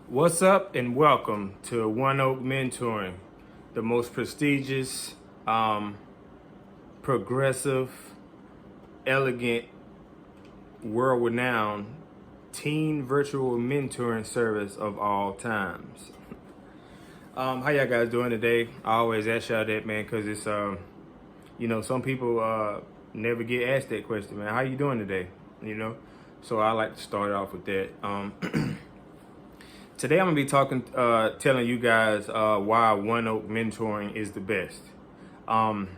What's up, and welcome to One Oak Mentoring, the most prestigious, progressive, elegant, world-renowned teen virtual mentoring service of all times. How y'all guys doing today? I always ask y'all that, man, because it's some people never get asked that question, man. How you doing today? So I like to start off with that. Today I'm gonna be telling you guys why One Oak Mentoring is the best. I'm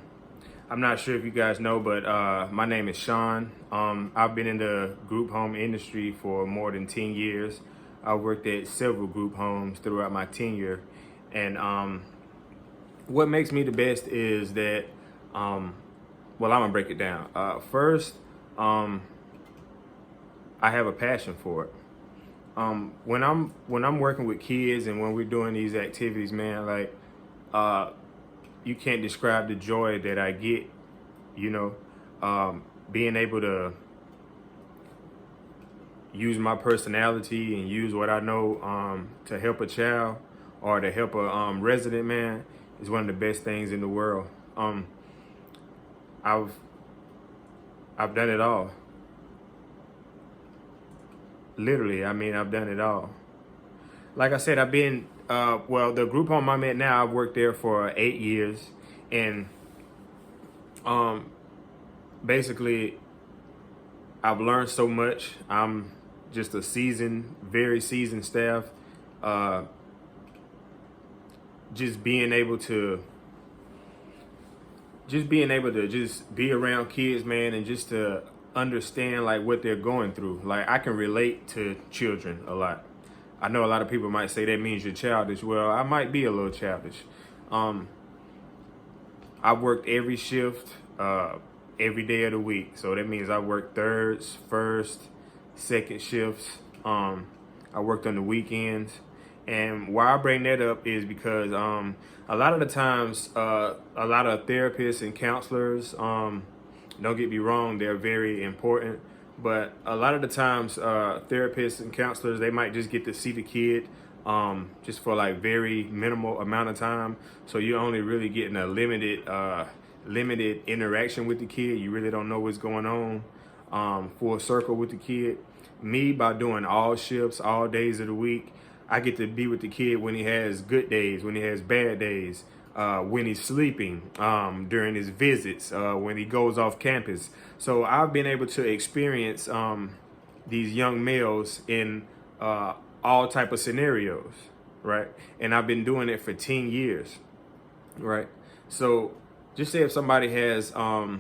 not sure if you guys know, but my name is Sean. I've been in the group home industry for more than 10 years. I worked at several group homes throughout my tenure, and what makes me the best is that, I'm gonna break it down. First, I have a passion for it. When I'm working with kids and when we're doing these activities, man, like you can't describe the joy that I get, you know, being able to use my personality and use what I know to help a child or to help a resident, man, is one of the best things in the world. I've done it all. Literally, I've done it all. Like I said, I've been, the group home I'm at now, I've worked there for 8 years. And basically, I've learned so much. I'm just a very seasoned staff. Just being able to just be around kids, man, and just to understand like what they're going through. Like I can relate to children a lot. I know a lot of people might say that means you're childish. Well, I might be a little childish. I worked every shift, every day of the week. So that means I worked thirds, first, second shifts. I worked on the weekends. And why I bring that up is because a lot of the times, a lot of therapists and counselors, don't get me wrong, they're very important. But a lot of the times, therapists and counselors, they might just get to see the kid just for like very minimal amount of time. So you're only really getting a limited interaction with the kid. You really don't know what's going on full circle with the kid. Me, by doing all shifts, all days of the week, I get to be with the kid when he has good days, when he has bad days, when he's sleeping, during his visits, when he goes off campus. So I've been able to experience these young males in all type of scenarios, right? And I've been doing it for 10 years, right? So just say if somebody has a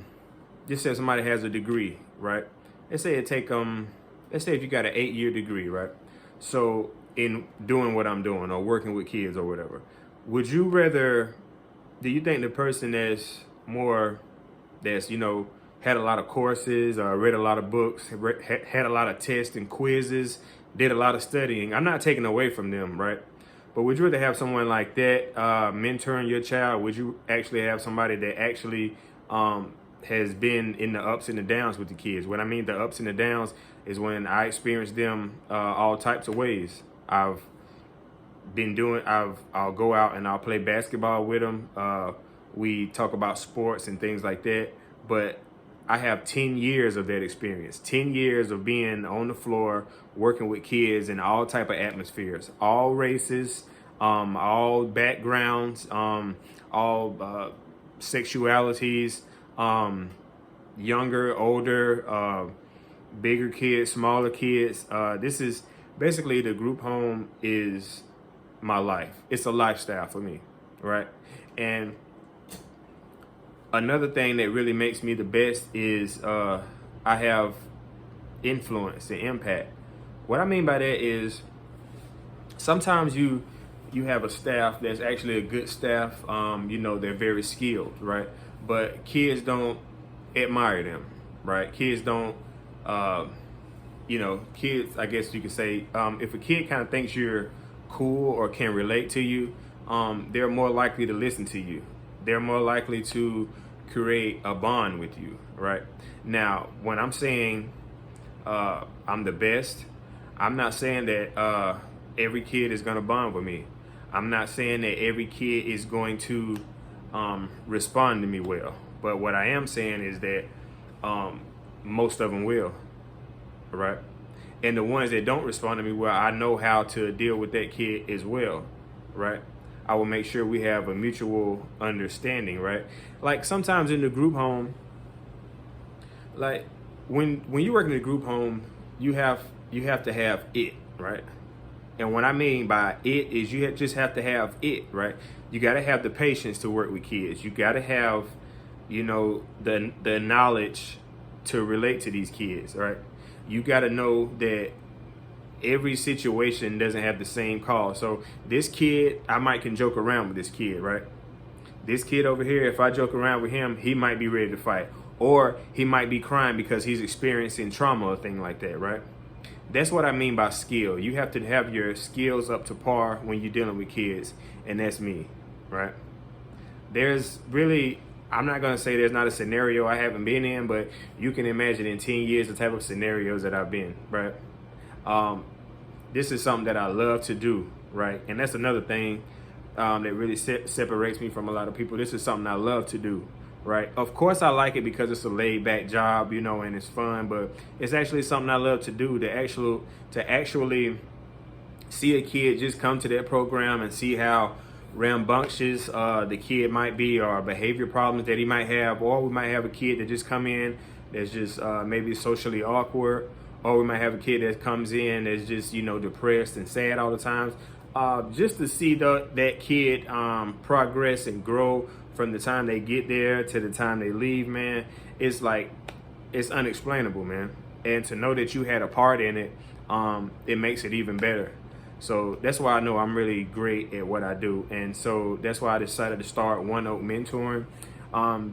degree, right? Let's say if you got an 8-year degree, right? So in doing what I'm doing or working with kids or whatever, do you think the person that's had a lot of courses, read a lot of books, had a lot of tests and quizzes, did a lot of studying? I'm not taking away from them, right? But would you rather have someone like that mentoring your child? Would you actually have somebody that actually has been in the ups and the downs with the kids? What I mean the ups and the downs is when I experienced them all types of ways. I'll go out and I'll play basketball with them. We talk about sports and things like that. But I have 10 years of that experience, 10 years of being on the floor, working with kids in all type of atmospheres, all races, all backgrounds, all sexualities, younger, older, bigger kids, smaller kids. This is basically the group home is my life. It's a lifestyle for me, right? And another thing that really makes me the best is I have influence and impact. What I mean by that is sometimes you have a staff that's actually a good staff. They're very skilled, right? But kids don't admire them, right? Kids don't, kids, I guess you could say, if a kid kind of thinks you're cool or can relate to you, they're more likely to listen to you. They're more likely to create a bond with you, right? Now, when I'm saying I'm the best, I'm not saying that every kid is going to bond with me. I'm not saying that every kid is going to respond to me well, but what I am saying is that most of them will, right? And the ones that don't respond to me well, I know how to deal with that kid as well, right? I will make sure we have a mutual understanding, right? Like sometimes in the group home, like when you work in a group home, you have to have it, right? And what I mean by it is just have to have it, right? You got to have the patience to work with kids. You got to have, the knowledge to relate to these kids, right? You got to know that every situation doesn't have the same cause. So this kid, I might can joke around with this kid, right? This kid over here, if I joke around with him, he might be ready to fight. Or he might be crying because he's experiencing trauma or thing like that, right? That's what I mean by skill. You have to have your skills up to par when you're dealing with kids, and that's me, right? There's really, I'm not going to say there's not a scenario I haven't been in, but you can imagine in 10 years the type of scenarios that I've been, right? This is something that I love to do, right? And that's another thing that really separates me from a lot of people. This is something I love to do, right? Of course I like it because it's a laid back job, and it's fun, but it's actually something I love to do, to actually see a kid just come to that program and see how rambunctious the kid might be, or behavior problems that he might have, or we might have a kid that just come in that's just maybe socially awkward, or we might have a kid that comes in that's just, depressed and sad all the time. Just to see that kid progress and grow from the time they get there to the time they leave, man, it's unexplainable, man. And to know that you had a part in it, it makes it even better. So that's why I know I'm really great at what I do. And so that's why I decided to start One Oak Mentoring,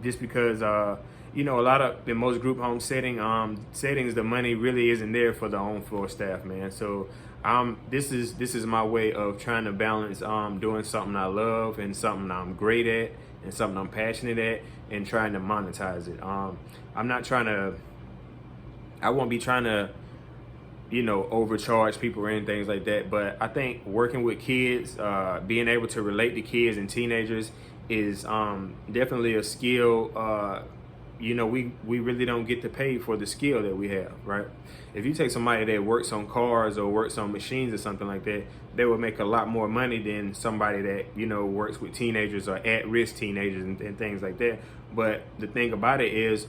just because, a lot of, in most group home settings, the money really isn't there for the on floor staff, man. So this is my way of trying to balance doing something I love and something I'm great at and something I'm passionate at, and trying to monetize it. I won't be trying to, overcharge people or anything like that. But I think working with kids, being able to relate to kids and teenagers is definitely a skill. We really don't get to pay for the skill that we have, right? If you take somebody that works on cars or works on machines or something like that, they will make a lot more money than somebody that, works with teenagers or at-risk teenagers and things like that. But the thing about it is,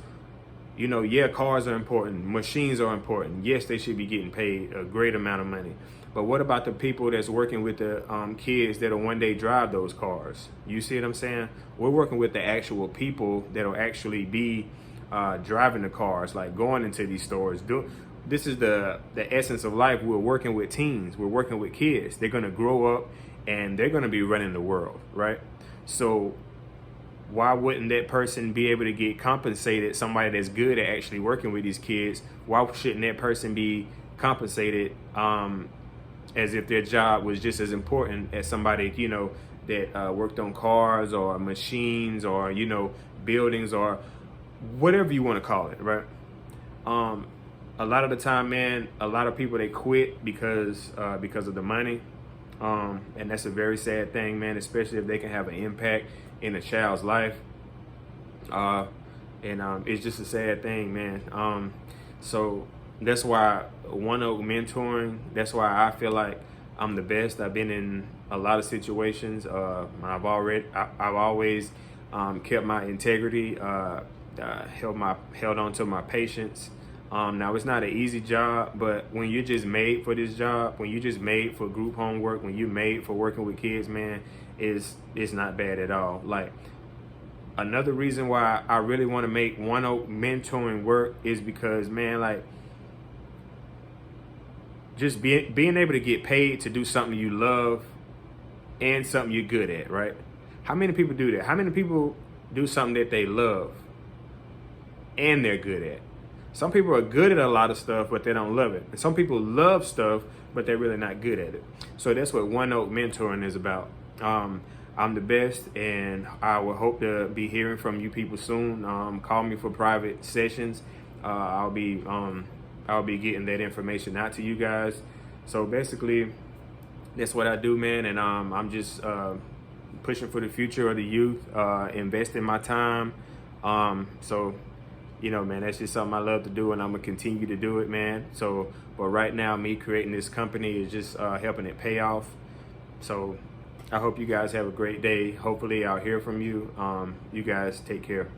cars are important, machines are important. Yes, they should be getting paid a great amount of money. But what about the people that's working with the kids that'll one day drive those cars? You see what I'm saying? We're working with the actual people that'll actually be driving the cars, like going into these stores. This is the essence of life. We're working with teens. We're working with kids. They're going to grow up and they're going to be running the world, right? So why wouldn't that person be able to get compensated? Somebody that's good at actually working with these kids, why shouldn't that person be compensated as if their job was just as important as somebody, that worked on cars or machines or, buildings or whatever you want to call it, right? A lot of the time, man, a lot of people, they quit because of the money. And that's a very sad thing, man, especially if they can have an impact in a child's life. It's just a sad thing, man. So that's why One Oak Mentoring, that's why I feel like I'm the best. I've been in a lot of situations. I've always kept my integrity, held on to my patience. Now it's not an easy job, but when you're just made for this job, when you're just made for group homework, when you're made for working with kids, man, it's not bad at all. Like, another reason why I really want to make One Oak Mentoring work is because, man, like, just being able to get paid to do something you love and something you're good at, right? How many people do that? How many people do something that they love and they're good at? Some people are good at a lot of stuff, but they don't love it. And some people love stuff, but they're really not good at it. So that's what One Oak Mentoring is about. I'm the best, and I will hope to be hearing from you people soon. Call me for private sessions. I'll be getting that information out to you guys. So basically, that's what I do, man. And I'm just pushing for the future of the youth, investing my time. So, you know, man, that's just something I love to do, and I'm gonna continue to do it, man. So, but right now, me creating this company is just helping it pay off. So, I hope you guys have a great day. Hopefully, I'll hear from you. You guys take care.